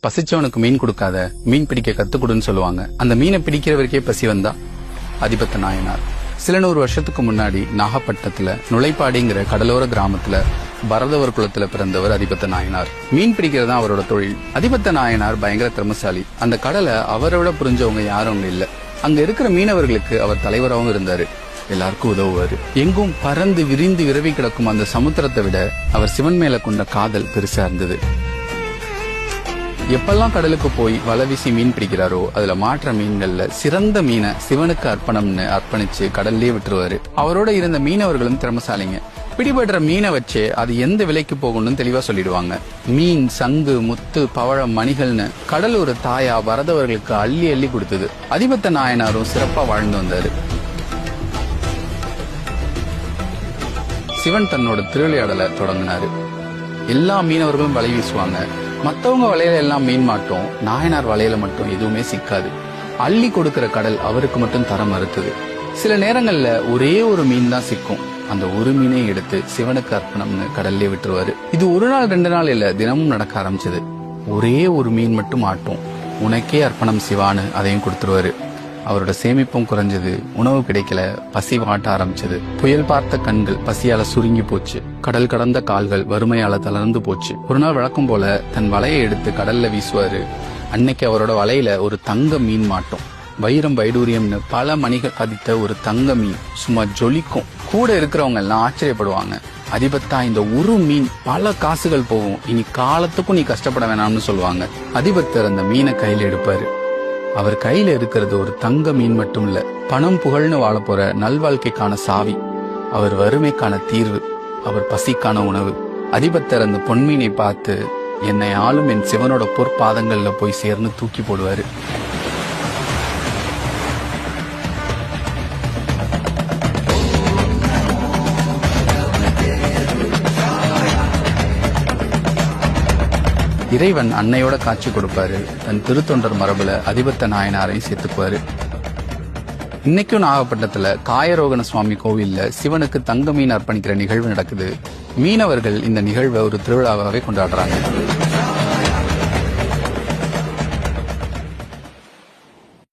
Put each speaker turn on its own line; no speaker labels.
பசிச்சவனுக்கு மீன் கொடுக்காத, மீன் பிடிக்க கத்துக்கொடுன்னு சொல்லுவாங்க. அந்த மீனை பிடிக்கிறவருக்கே பசி வந்தா அதிபத்த நாயனார். சில 100 வருஷத்துக்கு முன்னாடி நாகப்பட்டினத்துல நுழைப்பாடிங்கிற கடலோர கிராமத்துல பரதவர் குலத்துல பிறந்தவர் அதிபத்த நாயனார். மீன் பிடிக்கிறது தான் அவரோட தொழில். அதிபத்த நாயனார் பயங்கர திறமசாலி. அந்த கடலை அவரோட புரிஞ்சவங்க யாரும் அங்க இல்ல. அங்க இருக்கிற மீனவர்களுக்கு அவர் தலைவராகவும் இருந்தாரு. எல்லாருக்கும் உதவுவாரு. எங்கும் பறந்து விரிந்து விரவி கிடக்கும் அந்த சமுத்திரத்தை விட அவர் சிவன் மேல கொண்ட காதல் பெருசா இருந்தது. எப்பெல்லாம் கடலுக்கு போய் வலை வீசி மீன் பிடிக்கிறாரோ அதுல மாற்ற மீன்கள்ல சிறந்த மீனை சிவனுக்கு அர்ப்பணம்னு அர்ப்பணிச்சு கடல்லே விட்டுருவாரு. அவரோட இருந்த மீனவர்களும் திறமசாலிங்க. பிடிபடுற மீனை வச்சு அது எந்த விலைக்கு போகணும்னு தெளிவா சொல்லிடுவாங்க. மீன், சங்கு, முத்து, பவழம், மணிகள்னு கடல் ஒரு தாயா வரதவர்களுக்கு அள்ளி அள்ளி கொடுத்தது. அதிபத்த நாயனாரும் சிறப்பா வாழ்ந்து வந்தாரு. சிவன் தன்னோட திருவிளையாடலை தொடங்கினாரு. எல்லா மீனவர்களும் வலை வீசுவாங்க. மத்தவங்க வலையில எல்லாம் மீன் மாட்டோம், நாயனார் வலையில மட்டும் எதுவுமே சிக்காது. அள்ளி கொடுக்கிற கடல் அவருக்கு மட்டும் தர மறுத்தது. சில நேரங்கள்ல ஒரே ஒரு மீன் தான் சிக்கும். அந்த ஒரு மீனை எடுத்து சிவனுக்கு அர்ப்பணம்னு கடல்லே விட்டுருவாரு. இது ஒரு நாள் 2 நாள் இல்ல, தினமும் நடக்க ஆரம்பிச்சது. ஒரே ஒரு மீன் மட்டும் ஆட்டும். உனக்கே அர்ப்பணம் சிவான்னு அதையும் கொடுத்துருவாரு. அவரோட சேமிப்பும் குறைஞ்சது. உணவு கிடைக்கல, பசி வாட்ட ஆரம்பிச்சது. புயல் பார்த்த கண்கள் பசியால சுருங்கி போச்சு. கடல் கடந்த கால்கள் வறுமையால தளர்ந்து போச்சு. ஒரு நாள் வழக்கம் போல தன் வலையை எடுத்து கடல்ல வீசுவாரு. அன்னைக்கு அவரோட வலையில ஒரு தங்க மீன் மாட்டோம். வைரம், வைடூரியம்னு பல மணிகள் பதித்த ஒரு தங்க மீன் சும்மா ஜொலிக்கும். கூட இருக்கிறவங்க எல்லாம் ஆச்சரியப்படுவாங்க. அதிபத்தா, இந்த ஒரு மீன் பல காசுகள் போகும், இனி காலத்துக்கும் நீ கஷ்டப்பட வேணாம்னு சொல்லுவாங்க. அதிபத்தர் அந்த மீனை கையில எடுப்பாரு. அவர் கையில இருக்கிறது ஒரு தங்க மீன் மட்டும் இல்ல, பணம் புகழ்னு வாழ போற நல்வாழ்க்கைக்கான சாவி. அவர் வறுமைக்கான தீர்வு, அவர் பசிக்கான உணவு. அதிபத்தர் அந்த பொன்மீனை பார்த்து, என்னை ஆளும் என் சிவனோட பொற்பாதங்கள்ல போய் சேர்ந்து தூக்கி போடுவாரு. இறைவன் அன்னையோட காட்சி கொடுப்பாரு. தன் திருத்தொண்டர் மரபுல அதிபத்த நாயனாரையும் சேர்த்துக்குவாரு. இன்னைக்கும் நாகப்பட்டினத்துல காயரோகண சுவாமி கோவில்ல சிவனுக்கு தங்க மீன் அர்ப்பணிக்கிற நிகழ்வு நடக்குது. மீனவர்கள் இந்த நிகழ்வை ஒரு திருவிழாவாவே கொண்டாடுறாங்க.